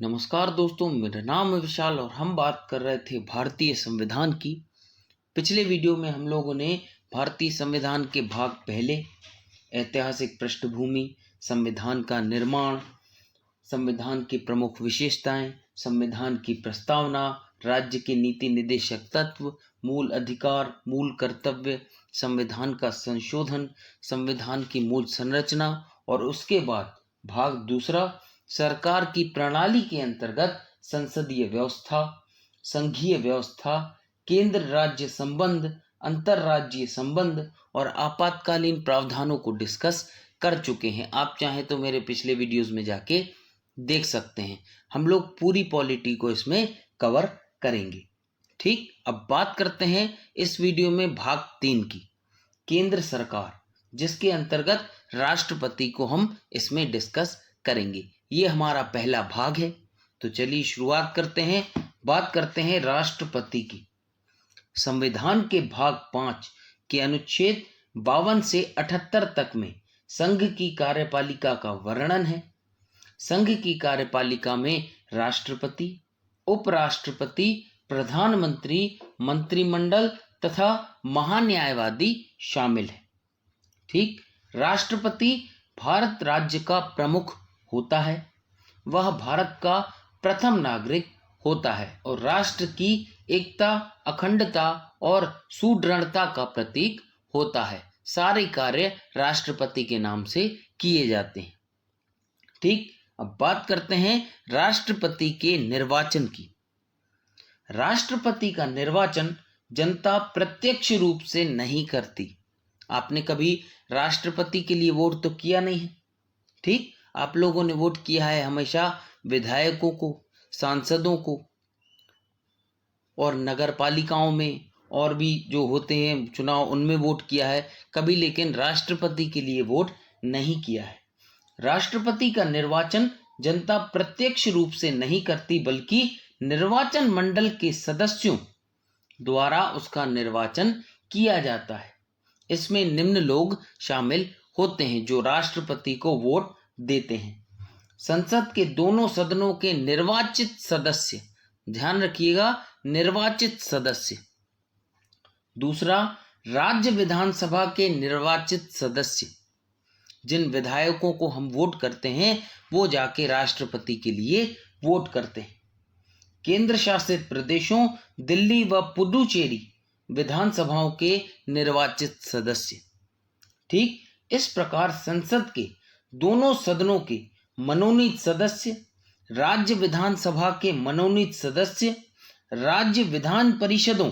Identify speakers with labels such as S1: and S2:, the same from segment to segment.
S1: नमस्कार दोस्तों, मेरा नाम है विशाल और हम बात कर रहे थे भारतीय संविधान की। पिछले वीडियो में हम लोगों ने भारतीय संविधान के भाग पहले, ऐतिहासिक पृष्ठभूमि, संविधान का निर्माण, संविधान की प्रमुख विशेषताएं, संविधान की प्रस्तावना, राज्य के नीति निर्देशक तत्व, मूल अधिकार, मूल कर्तव्य, संविधान का संशोधन, संविधान की मूल संरचना और उसके बाद भाग दूसरा, सरकार की प्रणाली के अंतर्गत संसदीय व्यवस्था, संघीय व्यवस्था, केंद्र राज्य संबंध, अंतर्राज्यीय संबंध और आपातकालीन प्रावधानों को डिस्कस कर चुके हैं। आप चाहें तो मेरे पिछले वीडियोस में जाके देख सकते हैं। हम लोग पूरी पॉलिटी को इसमें कवर करेंगे। ठीक, अब बात करते हैं इस वीडियो में भाग 3 की, केंद्र सरकार, जिसके अंतर्गत राष्ट्रपति को हम इसमें डिस्कस करेंगे। ये हमारा पहला भाग है। तो चलिए शुरुआत करते हैं। बात करते हैं राष्ट्रपति की। संविधान के भाग 5 के अनुच्छेद 52 से 78 तक में संघ की कार्यपालिका का वर्णन है। संघ की कार्यपालिका में राष्ट्रपति, उपराष्ट्रपति, प्रधानमंत्री, मंत्रिमंडल तथा महान्यायवादी शामिल है। ठीक, राष्ट्रपति भारत राज्य का प्रमुख होता है। वह भारत का प्रथम नागरिक होता है और राष्ट्र की एकता, अखंडता और सुदृढ़ता का प्रतीक होता है। सारे कार्य राष्ट्रपति के नाम से किए जाते हैं। ठीक, अब बात करते हैं राष्ट्रपति के निर्वाचन की। राष्ट्रपति का निर्वाचन जनता प्रत्यक्ष रूप से नहीं करती। आपने कभी राष्ट्रपति के लिए वोट तो किया नहीं है। ठीक, आप लोगों ने वोट किया है हमेशा विधायकों को, सांसदों को और नगर पालिकाओं में और भी जो होते हैं चुनाव, उनमें वोट किया है कभी, लेकिन राष्ट्रपति के लिए वोट नहीं किया है। राष्ट्रपति का निर्वाचन जनता प्रत्यक्ष रूप से नहीं करती, बल्कि निर्वाचन मंडल के सदस्यों द्वारा उसका निर्वाचन किया जाता है। इसमें निम्न लोग शामिल होते हैं जो राष्ट्रपति को वोट देते हैं। संसद के दोनों सदनों के निर्वाचित सदस्य, ध्यान रखिएगा, निर्वाचित सदस्य। दूसरा, राज्य विधानसभा के निर्वाचित सदस्य, जिन विधायकों को हम वोट करते हैं वो जाके राष्ट्रपति के लिए वोट करते हैं। केंद्र शासित प्रदेशों दिल्ली व पुडुचेरी विधानसभाओं के निर्वाचित सदस्य। ठीक, इस प्रकार संसद के दोनों सदनों के मनोनीत सदस्य, राज्य विधानसभा के मनोनीत सदस्य, राज्य विधान परिषदों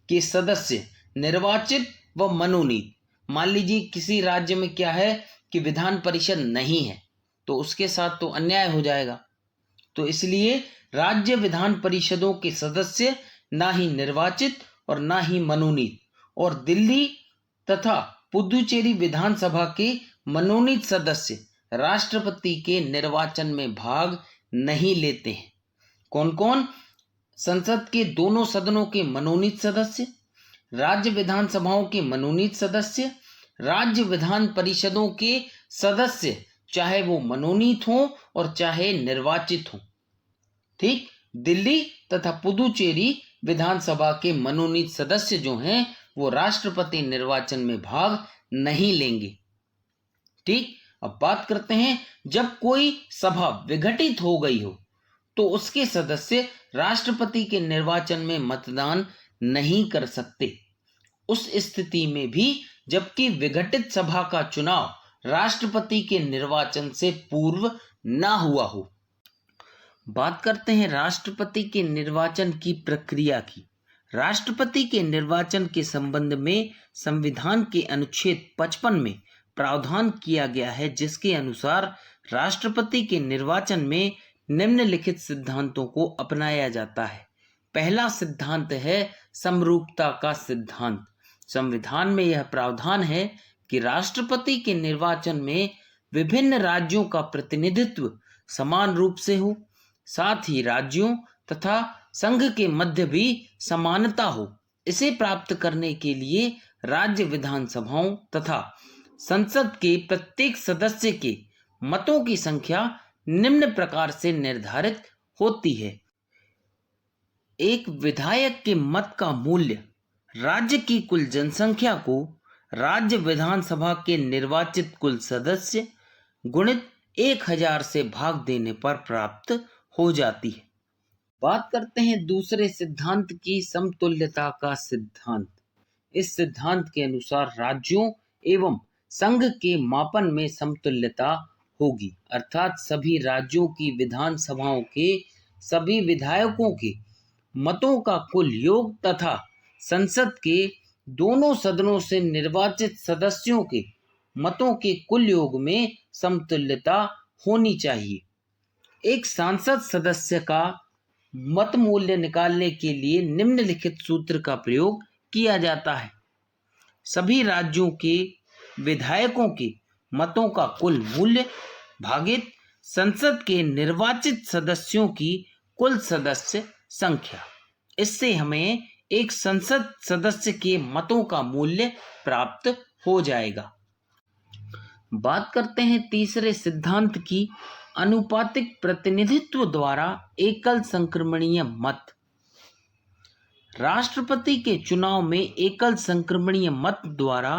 S1: के सदस्य निर्वाचित व मनोनीत। मान लीजिए किसी राज्य में क्या है कि विधान परिषद नहीं है, तो उसके साथ तो अन्याय हो जाएगा। तो इसलिए राज्य विधान परिषदों के सदस्य ना ही निर्वाचित और ना ही मनोनीत, और दिल्ली तथा पुडुचेरी विधानसभा के मनोनीत सदस्य राष्ट्रपति के निर्वाचन में भाग नहीं लेते हैं। कौन कौन? संसद के दोनों सदनों के मनोनीत सदस्य, राज्य विधानसभाओं के मनोनीत सदस्य, राज्य विधान परिषदों के सदस्य, चाहे वो मनोनीत हों और चाहे निर्वाचित हों। ठीक, दिल्ली तथा पुडुचेरी विधानसभा के मनोनीत सदस्य जो हैं वो राष्ट्रपति निर्वाचन में भाग नहीं लेंगे। ठीक, अब बात करते हैं, जब कोई सभा विघटित हो गई हो तो उसके सदस्य राष्ट्रपति के निर्वाचन में मतदान नहीं कर सकते। उस स्थिति में भी जबकि विघटित सभा का चुनाव राष्ट्रपति के निर्वाचन से पूर्व ना हुआ हो। बात करते हैं राष्ट्रपति के निर्वाचन की प्रक्रिया की। राष्ट्रपति के निर्वाचन के संबंध में संविधान के अनुच्छेद 55 में प्रावधान किया गया है, जिसके अनुसार राष्ट्रपति के निर्वाचन में निम्नलिखित सिद्धांतों को अपनाया जाता है। पहला सिद्धांत है समरूपता का सिद्धांत। संविधान में यह प्रावधान है कि राष्ट्रपति के निर्वाचन में विभिन्न राज्यों का प्रतिनिधित्व समान रूप से हो, साथ ही राज्यों तथा संघ के मध्य भी समानता हो। इसे प्राप्त करने के लिए राज्य विधानसभाओं तथा संसद के प्रत्येक सदस्य के मतों की संख्या निम्न प्रकार से निर्धारित होती है। एक विधायक के मत का मूल्य राज्य की कुल जनसंख्या को राज्य विधानसभा के निर्वाचित कुल सदस्य गुणित 1000 से भाग देने पर प्राप्त हो जाती है। बात करते हैं दूसरे सिद्धांत की, समतुल्यता का सिद्धांत। इस सिद्धांत के अनुसार राज्यों एवं संघ के मापन में समतुल्यता होगी, अर्थात सभी राज्यों की विधानसभाओं के सभी विधायकों के मतों का कुल योग तथा संसद के दोनों सदनों से निर्वाचित सदस्यों के मतों के कुल योग में समतुल्यता होनी चाहिए। एक सांसद सदस्य का मत मूल्य निकालने के लिए निम्नलिखित सूत्र का प्रयोग किया जाता है। सभी राज्यों के विधायकों के मतों का कुल मूल्य भागित संसद के निर्वाचित सदस्यों की कुल सदस्य संख्या। इससे हमें एक संसद सदस्य के मतों का मूल्य प्राप्त हो जाएगा। बात करते हैं तीसरे सिद्धांत की, अनुपातिक प्रतिनिधित्व द्वारा एकल संक्रमणीय मत। राष्ट्रपति के चुनाव में एकल संक्रमणीय मत द्वारा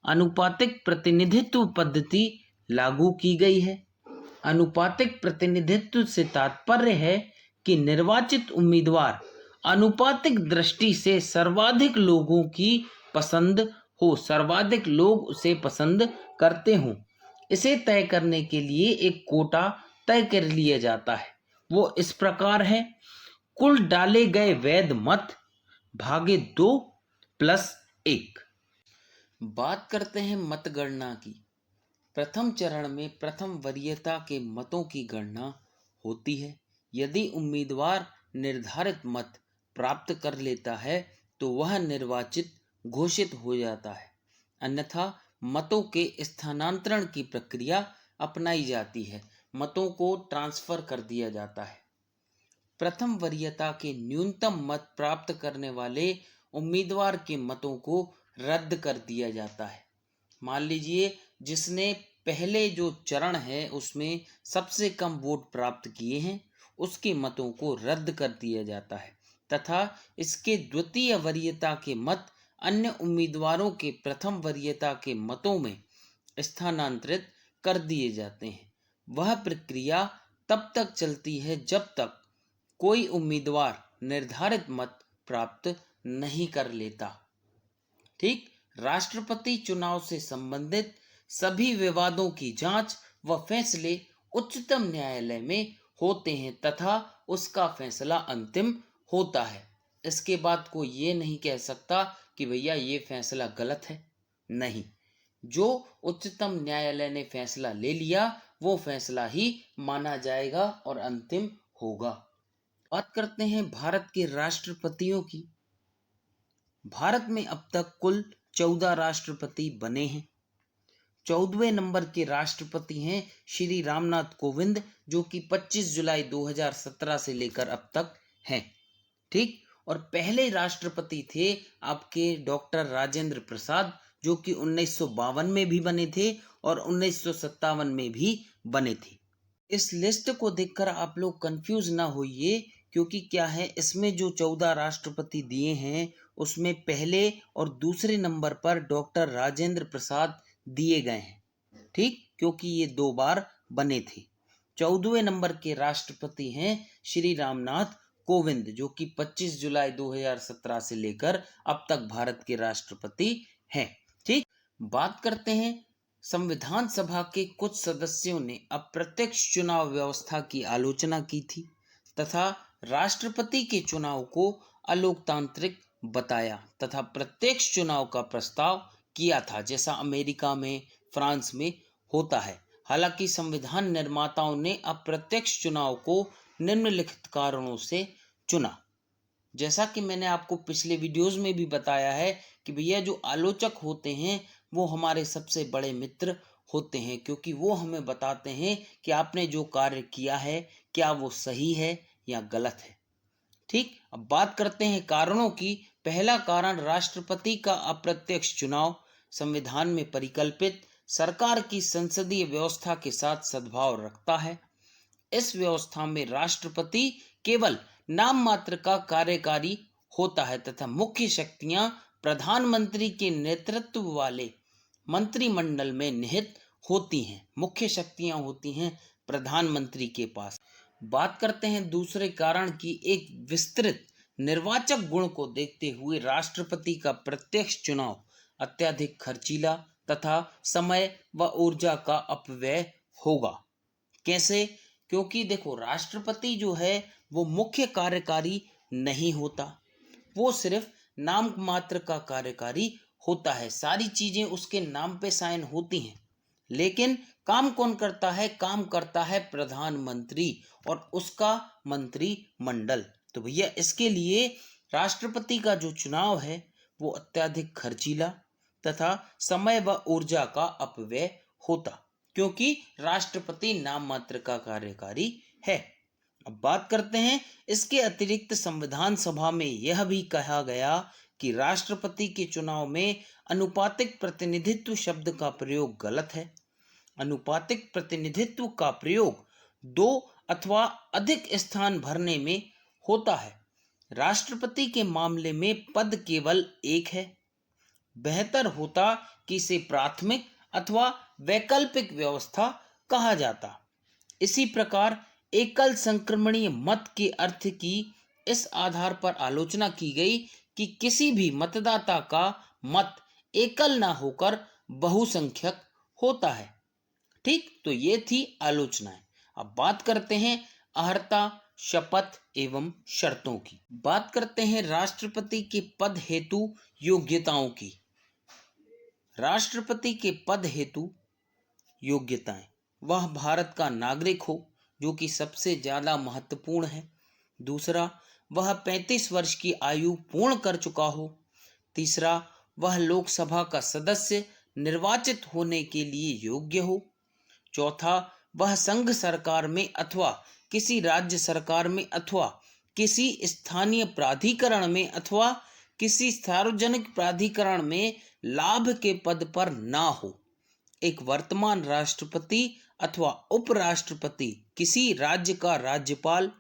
S1: अनुपातिक प्रतिनिधित्व पद्धति लागू की गई है। अनुपातिक प्रतिनिधित्व से तात्पर्य है कि निर्वाचित उम्मीदवार अनुपातिक दृष्टि से सर्वाधिक लोगों की पसंद हो, सर्वाधिक लोग उसे पसंद करते हों। इसे तय करने के लिए एक कोटा तय कर लिया जाता है। वो इस प्रकार है, कुल डाले गए वैध मत भागे 2 + 1। बात करते हैं मतगणना की। प्रथम चरण में प्रथम वरीयता के मतों की गणना होती है। यदि उम्मीदवार निर्धारित मत प्राप्त कर लेता है तो वह निर्वाचित घोषित हो जाता है, अन्यथा मतों के स्थानांतरण की प्रक्रिया अपनाई जाती है, मतों को ट्रांसफर कर दिया जाता है। प्रथम वरीयता के न्यूनतम मत प्राप्त करने वाले उम्मीदवार के मतों को रद्द कर दिया जाता है। मान लीजिए जिसने पहले जो चरण है उसमें सबसे कम वोट प्राप्त किए हैं, उसके मतों को रद्द कर दिया जाता है तथा इसके द्वितीय वरीयता के मत अन्य उम्मीदवारों के प्रथम वरीयता के मतों में स्थानांतरित कर दिए जाते हैं। वह प्रक्रिया तब तक चलती है जब तक कोई उम्मीदवार निर्धारित मत प्राप्त नहीं कर लेता। ठीक, राष्ट्रपति चुनाव से संबंधित सभी विवादों की जांच व फैसले उच्चतम न्यायालय में होते हैं तथा उसका फैसला अंतिम होता है। इसके बाद कोई ये नहीं कह सकता कि भैया ये फैसला गलत है। नहीं, जो उच्चतम न्यायालय ने फैसला ले लिया वो फैसला ही माना जाएगा और अंतिम होगा। बात करते हैं भारत के राष्ट्रपतियों की। भारत में अब तक कुल 14 राष्ट्रपति बने हैं। 14वें नंबर के राष्ट्रपति हैं श्री रामनाथ कोविंद, जो कि 25 जुलाई 2017 से लेकर अब तक हैं। ठीक, और पहले राष्ट्रपति थे आपके डॉक्टर राजेंद्र प्रसाद, जो कि 1952 में भी बने थे और 1957 में भी बने थे। इस लिस्ट को देखकर आप लोग कंफ्यूज ना होइए, क्योंकि क्या है, इसमें जो 14 राष्ट्रपति दिए हैं उसमें पहले और दूसरे नंबर पर डॉक्टर राजेंद्र प्रसाद दिए गए हैं। ठीक, क्योंकि ये 2 बार बने थे। 14वें नंबर के राष्ट्रपति हैं श्री रामनाथ कोविंद, जो कि 25 जुलाई 2017 से लेकर अब तक भारत के राष्ट्रपति हैं। ठीक, बात करते हैं संविधान सभा के कुछ सदस्यों ने अप्रत्यक्ष चुनाव व्यवस्था की आलोचना की थी तथा राष्ट्रपति के चुनाव को अलोकतांत्रिक बताया तथा प्रत्यक्ष चुनाव का प्रस्ताव किया था, जैसा अमेरिका में, फ्रांस में होता है। हालांकि संविधान निर्माताओं ने अप्रत्यक्ष चुनाव को निम्नलिखित कारणों से चुना। जैसा कि मैंने आपको पिछले वीडियोस में भी बताया है कि भैया जो आलोचक होते हैं वो हमारे सबसे बड़े मित्र होते हैं, क्योंकि वो हमें बताते हैं कि आपने जो कार्य किया है क्या वो सही है या गलत है। ठीक, अब बात करते हैं कारणों की। पहला कारण, राष्ट्रपति का अप्रत्यक्ष चुनाव संविधान में परिकल्पित सरकार की संसदीय व्यवस्था के साथ सद्भाव रखता है। इस व्यवस्था में राष्ट्रपति केवल नाम मात्र का कार्यकारी होता है तथा मुख्य शक्तियां प्रधानमंत्री के नेतृत्व वाले मंत्रिमंडल में निहित होती हैं। मुख्य शक्तियां होती हैं प्रधानमंत्री के पास। बात करते हैं दूसरे कारण की। एक विस्तृत निर्वाचक गुण को देखते हुए राष्ट्रपति का प्रत्यक्ष चुनाव अत्यधिक खर्चीला तथा समय व ऊर्जा का अपव्यय होगा। कैसे? क्योंकि देखो, राष्ट्रपति जो है वो मुख्य कार्यकारी नहीं होता, वो सिर्फ नाम मात्र का कार्यकारी होता है। सारी चीजें उसके नाम पे साइन होती हैं, लेकिन काम कौन करता है? काम करता है प्रधानमंत्री और उसका मंत्रिमंडल। तो भैया इसके लिए राष्ट्रपति का जो चुनाव है वो अत्यधिक खर्चीला तथा समय व ऊर्जा का अपव्यय होता, क्योंकि राष्ट्रपति नाम मात्र का कार्यकारी है। अब बात करते हैं, इसके अतिरिक्त संविधान सभा में यह भी कहा गया कि राष्ट्रपति के चुनाव में अनुपातिक प्रतिनिधित्व शब्द का प्रयोग गलत है। अनुपातिक प्रतिनिधित्व का प्रयोग 2 अथवा अधिक स्थान भरने में होता है। राष्ट्रपति के मामले में पद केवल एक है। बेहतर होता कि इसे प्राथमिक अथवा वैकल्पिक व्यवस्था कहा जाता। इसी प्रकार एकल संक्रमणीय मत के अर्थ की इस आधार पर आलोचना की गई कि किसी भी मतदाता का मत एकल ना होकर बहुसंख्यक होता है। ठीक, तो ये थी आलोचनाएं। अब बात करते हैं अर्हता, शपथ एवं शर्तों की। बात करते हैं राष्ट्रपति के पद हेतु योग्यताओं की। राष्ट्रपति के पद हेतु योग्यताएं: वह भारत का नागरिक हो, जो कि सबसे ज्यादा महत्वपूर्ण है। दूसरा, वह 35 वर्ष की आयु पूर्ण कर चुका हो। तीसरा, वह लोकसभा का सदस्य निर्वाचित होने के लिए योग्य हो। चौथा, वह संघ सरकार में अथवा किसी राज्य सरकार में अथवा किसी स्थानीय प्राधिकरण में अथवा किसी सार्वजनिक प्राधिकरण में लाभ के पद पर ना हो। एक वर्तमान राष्ट्रपति अथवा उपराष्ट्रपति किसी राज्य का राज्यपाल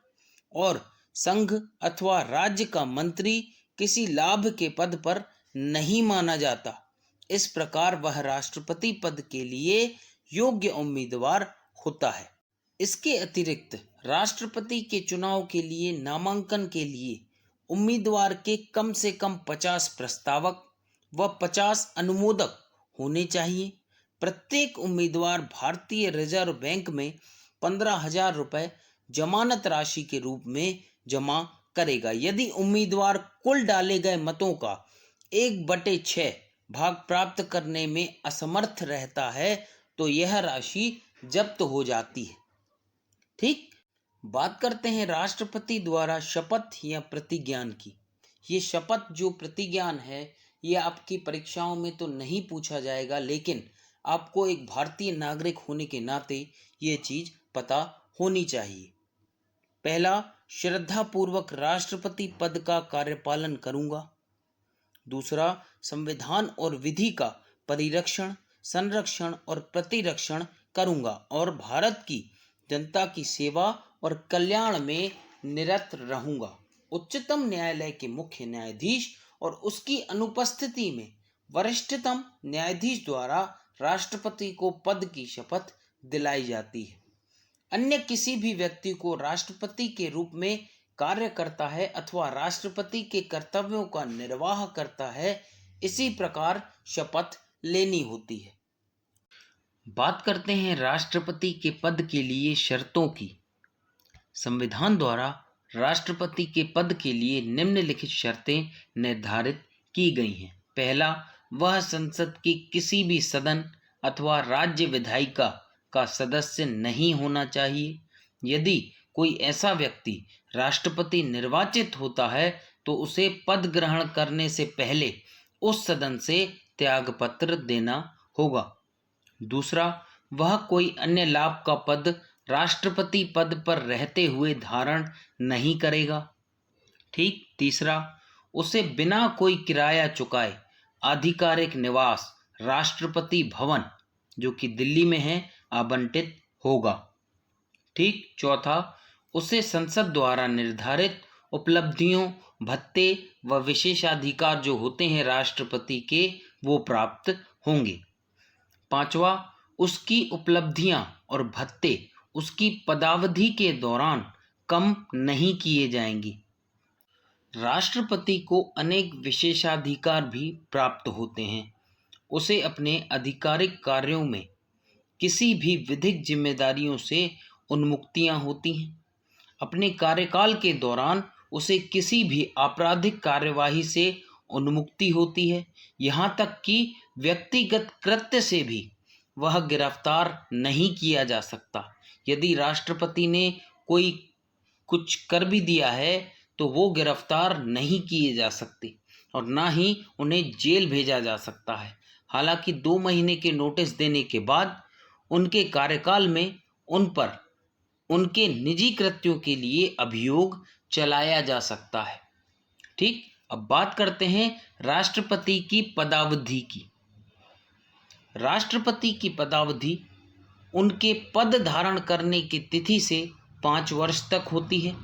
S1: और संघ अथवा राज्य का मंत्री किसी लाभ के पद पर नहीं माना जाता। इस प्रकार वह राष्ट्रपति पद के लिए योग्य उम्मीदवार होता है। इसके अतिरिक्त राष्ट्रपति के चुनाव के लिए नामांकन के लिए उम्मीदवार के कम से कम 50 प्रस्तावक व 50 अनुमोदक होने चाहिए। प्रत्येक उम्मीदवार भारतीय रिजर्व बैंक में 15,000 रुपये जमानत राशि के रूप में जमा करेगा। यदि उम्मीदवार कुल डाले गए मतों का 1/6 भाग प्राप्त करने में असमर्थ रहता है तो यह राशि जब्त हो जाती है। ठीक, बात करते हैं राष्ट्रपति द्वारा शपथ या प्रतिज्ञान की। ये शपथ जो प्रतिज्ञान है ये आपकी परीक्षाओं में तो नहीं पूछा जाएगा, लेकिन आपको एक भारतीय नागरिक होने के नाते ये चीज पता होनी चाहिए। पहला, श्रद्धापूर्वक राष्ट्रपति पद का कार्यपालन करूंगा। दूसरा, संविधान और विधि का परिरक्षण, संरक्षण और प्रतिरक्षण करूंगा और भारत की जनता की सेवा और कल्याण में निरत रहूंगा। उच्चतम न्यायालय के मुख्य न्यायाधीश और उसकी अनुपस्थिति में वरिष्ठतम न्यायाधीश द्वारा राष्ट्रपति को पद की शपथ दिलाई जाती है। अन्य किसी भी व्यक्ति को राष्ट्रपति के रूप में कार्य करता है अथवा राष्ट्रपति के कर्तव्यों का निर्वाह करता है, इसी प्रकार शपथ लेनी होती है। बात करते हैं राष्ट्रपति के पद के लिए शर्तों की। संविधान द्वारा राष्ट्रपति के पद के लिए निम्नलिखित शर्तें निर्धारित की गई हैं। पहला, वह संसद की किसी भी सदन अथवा राज्य विधायिका का सदस्य नहीं होना चाहिए। यदि कोई ऐसा व्यक्ति राष्ट्रपति निर्वाचित होता है तो उसे पद ग्रहण करने से पहले उस सदन से त्यागपत्र देना होगा। दूसरा, वह कोई अन्य लाभ का पद राष्ट्रपति पद पर रहते हुए धारण नहीं करेगा। ठीक। तीसरा, उसे बिना कोई किराया चुकाए आधिकारिक निवास राष्ट्रपति भवन, जो कि दिल्ली में है, आवंटित होगा। ठीक। चौथा, उसे संसद द्वारा निर्धारित उपलब्धियों, भत्ते व विशेषाधिकार जो होते हैं राष्ट्रपति के, वो प्राप्त होंगे। पांचवा, उसकी उपलब्धियां और भत्ते उसकी पदावधि के दौरान कम नहीं किए जाएंगे। राष्ट्रपति को अनेक विशेषाधिकार भी प्राप्त होते हैं। उसे अपने आधिकारिक कार्यों में किसी भी विधिक जिम्मेदारियों से उन्मुक्तियां होती हैं। अपने कार्यकाल के दौरान उसे किसी भी आपराधिक कार्यवाही से उन्मुक्ति होती है। यहाँ तक कि व्यक्तिगत कृत्य से भी वह गिरफ्तार नहीं किया जा सकता। यदि राष्ट्रपति ने कोई कुछ कर भी दिया है तो वो गिरफ्तार नहीं किए जा सकते और ना ही उन्हें जेल भेजा जा सकता है। हालांकि 2 महीने के नोटिस देने के बाद उनके कार्यकाल में उन पर उनके निजी कृत्यों के लिए अभियोग चलाया जा सकता है। ठीक। अब बात करते हैं राष्ट्रपति की पदावधि की। राष्ट्रपति की पदावधि उनके पद धारण करने की तिथि से 5 वर्ष तक होती है।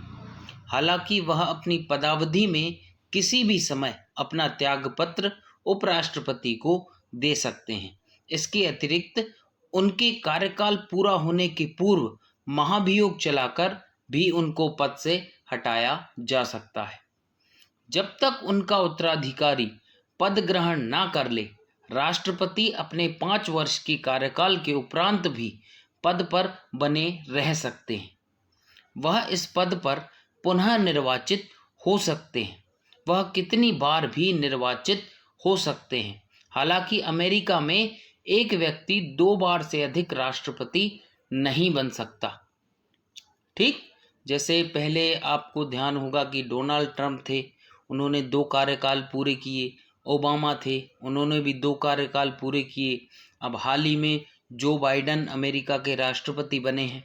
S1: हालांकि वह अपनी पदावधि में किसी भी समय अपना त्यागपत्र उपराष्ट्रपति को दे सकते हैं। इसके अतिरिक्त उनके कार्यकाल पूरा होने के पूर्व महाभियोग चलाकर भी उनको पद से हटाया जा सकता है। जब तक उनका उत्तराधिकारी पद ग्रहण ना कर ले, राष्ट्रपति अपने 5 वर्ष के कार्यकाल के उपरांत भी पद पर बने रह सकते हैं। वह इस पद पर पुनः निर्वाचित हो सकते हैं। वह कितनी बार भी निर्वाचित हो सकते हैं। हालांकि अमेरिका में एक व्यक्ति 2 बार से अधिक राष्ट्रपति नहीं बन सकता। ठीक। जैसे पहले आपको ध्यान होगा कि डोनाल्ड ट्रंप थे, उन्होंने 2 कार्यकाल पूरे किए। ओबामा थे, उन्होंने भी 2 कार्यकाल पूरे किए। अब हाल ही में जो बाइडेन अमेरिका के राष्ट्रपति बने हैं,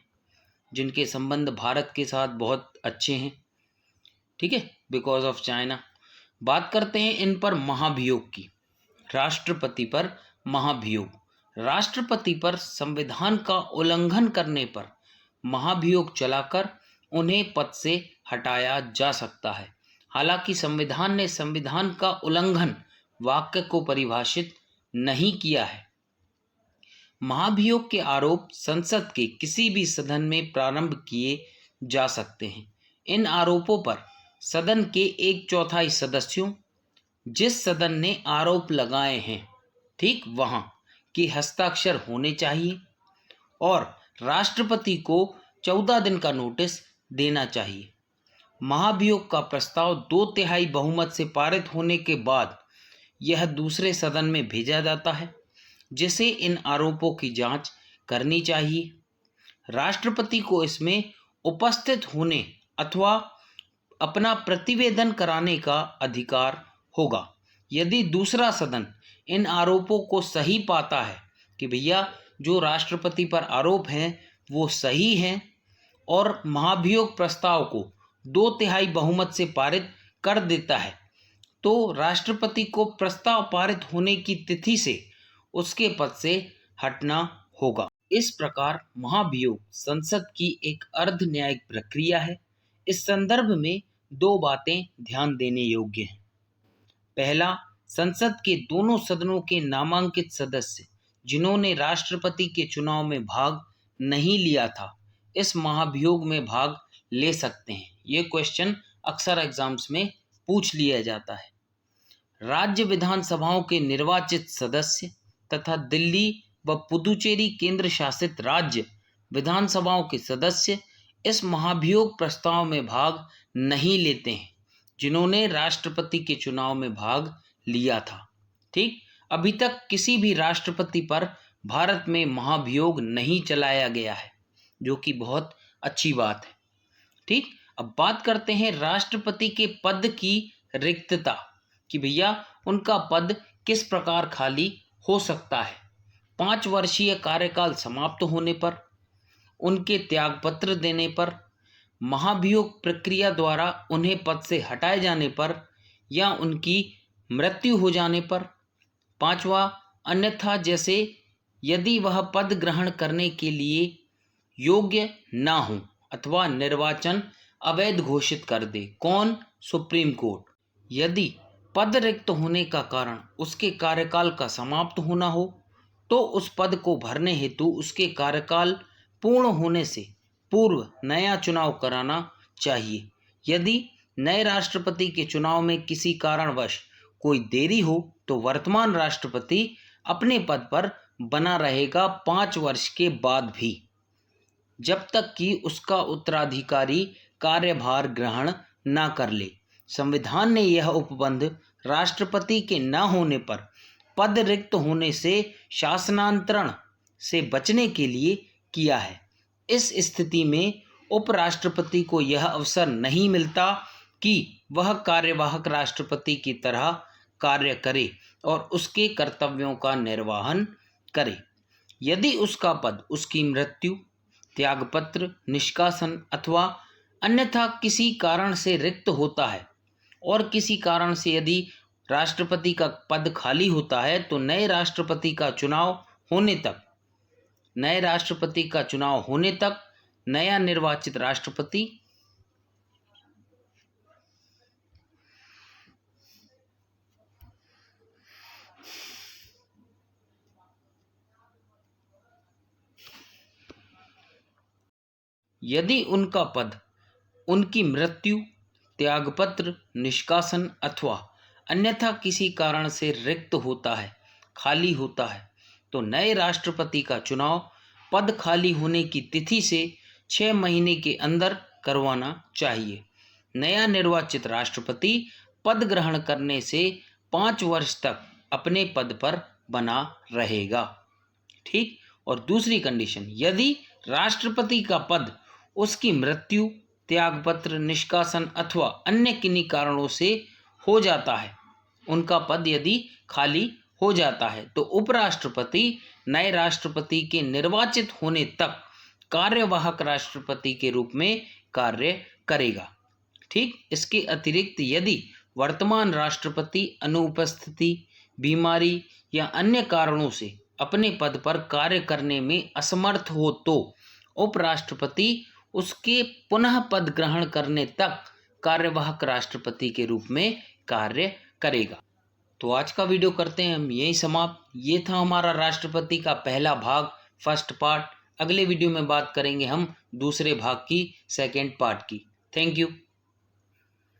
S1: जिनके संबंध भारत के साथ बहुत अच्छे हैं। ठीक है, बिकॉज ऑफ चाइना। बात करते हैं इन पर महाभियोग की। राष्ट्रपति पर महाभियोग। राष्ट्रपति पर संविधान का उल्लंघन करने पर महाभियोग चलाकर उन्हें पद से हटाया जा सकता है। हालांकि संविधान ने संविधान का उल्लंघन वाक्य को परिभाषित नहीं किया है। महाभियोग के आरोप संसद के किसी भी सदन में प्रारंभ किए जा सकते हैं। इन आरोपों पर सदन के 1/4 सदस्यों, जिस सदन ने आरोप लगाए हैं, ठीक वहां के हस्ताक्षर होने चाहिए और राष्ट्रपति को 14 दिन का नोटिस देना चाहिए। महाभियोग का प्रस्ताव 2/3 बहुमत से पारित होने के बाद यह दूसरे सदन में भेजा जाता है, जिसे इन आरोपों की जांच करनी चाहिए। राष्ट्रपति को इसमें उपस्थित होने अथवा अपना प्रतिवेदन कराने का अधिकार होगा। यदि दूसरा सदन इन आरोपों को सही पाता है कि भैया जो राष्ट्रपति पर आरोप हैं वो सही हैं और महाभियोग प्रस्ताव को 2/3 बहुमत से पारित कर देता है, तो राष्ट्रपति को प्रस्ताव पारित होने की तिथि से उसके पद से हटना होगा। इस प्रकार महाभियोग संसद की एक अर्ध न्यायिक प्रक्रिया है। इस संदर्भ में 2 बातें ध्यान देने योग्य हैं। पहला, संसद के दोनों सदनों के नामांकित सदस्य जिन्होंने राष्ट्रपति के चुनाव में भाग नहीं लिया था, इस महाभियोग में भाग ले सकते हैं। ये क्वेश्चन अक्सर एग्जाम्स में पूछ लिया जाता है। राज्य विधानसभाओं के निर्वाचित सदस्य तथा दिल्ली व पुदुचेरी केंद्र शासित राज्य विधानसभाओं के सदस्य इस महाभियोग प्रस्ताव में भाग नहीं लेते हैं जिन्होंने राष्ट्रपति के चुनाव में भाग लिया था। ठीक। अभी तक किसी भी राष्ट्रपति पर भारत में महाभियोग नहीं चलाया गया है, जो कि बहुत अच्छी बात है। ठीक। अब बात करते हैं राष्ट्रपति के पद की रिक्तता कि भैया उनका पद किस प्रकार खाली हो सकता है। 5 वर्षीय कार्यकाल समाप्त होने पर, उनके त्यागपत्र देने पर, महाभियोग प्रक्रिया द्वारा उन्हें पद से हटाए जाने पर या उनकी मृत्यु हो जाने पर। 5वां, अन्यथा जैसे यदि वह पद ग्रहण करने के लिए योग्य ना हो अथवा निर्वाचन अवैध घोषित कर दे। कौन? Supreme court. यदि पद रिक्त होने का कारण उसके कार्यकाल का समाप्त होना हो तो उस पद को भरने हेतु उसके कार्यकाल पूर्ण होने से पूर्व नया चुनाव कराना चाहिए। यदि नए राष्ट्रपति के चुनाव में किसी कारणवश कोई देरी हो तो वर्तमान राष्ट्रपति अपने पद पर बना रहेगा 5 वर्ष के बाद भी, जब तक कि उसका उत्तराधिकारी कार्यभार ग्रहण न कर ले। संविधान ने यह उपबंध राष्ट्रपति के न होने पर पद रिक्त होने से शासनांतरण से बचने के लिए किया है। इस स्थिति में उपराष्ट्रपति को यह अवसर नहीं मिलता कि वह कार्यवाहक राष्ट्रपति की तरह कार्य करे और उसके कर्तव्यों का निर्वहन करे। यदि उसका पद उसकी मृत्यु, त्यागपत्र, निष्कासन अथवा अन्यथा किसी कारण से रिक्त होता है और किसी कारण से यदि राष्ट्रपति का पद खाली होता है तो नए राष्ट्रपति का चुनाव होने तक नया निर्वाचित राष्ट्रपति यदि उनका पद उनकी मृत्यु, त्यागपत्र, निष्कासन अथवा अन्यथा किसी कारण से रिक्त होता है, खाली होता है, तो नए राष्ट्रपति का चुनाव पद खाली होने की तिथि से 6 महीने के अंदर करवाना चाहिए। नया निर्वाचित राष्ट्रपति पद ग्रहण करने से 5 वर्ष तक अपने पद पर बना रहेगा। ठीक। और दूसरी कंडीशन, यदि राष्ट्रपति का पद उसकी मृत्यु, त्यागपत्र, निष्कासन अथवा अन्य किन्हीं कारणों से हो जाता है, उनका पद यदि खाली हो जाता है तो उपराष्ट्रपति नए राष्ट्रपति के निर्वाचित होने तक कार्यवाहक राष्ट्रपति के रूप में कार्य करेगा। ठीक। इसके अतिरिक्त यदि वर्तमान राष्ट्रपति अनुपस्थिति, बीमारी या अन्य कारणों से अपने पद पर कार्य करने में असमर्थ हो तो उपराष्ट्रपति उसके पुनः पद ग्रहण करने तक कार्यवाहक राष्ट्रपति के रूप में कार्य करेगा। तो आज का वीडियो करते हैं हम यही समाप्त। ये था हमारा राष्ट्रपति का पहला भाग, फर्स्ट पार्ट। अगले वीडियो में बात करेंगे हम दूसरे भाग की, सेकेंड पार्ट की। Thank you.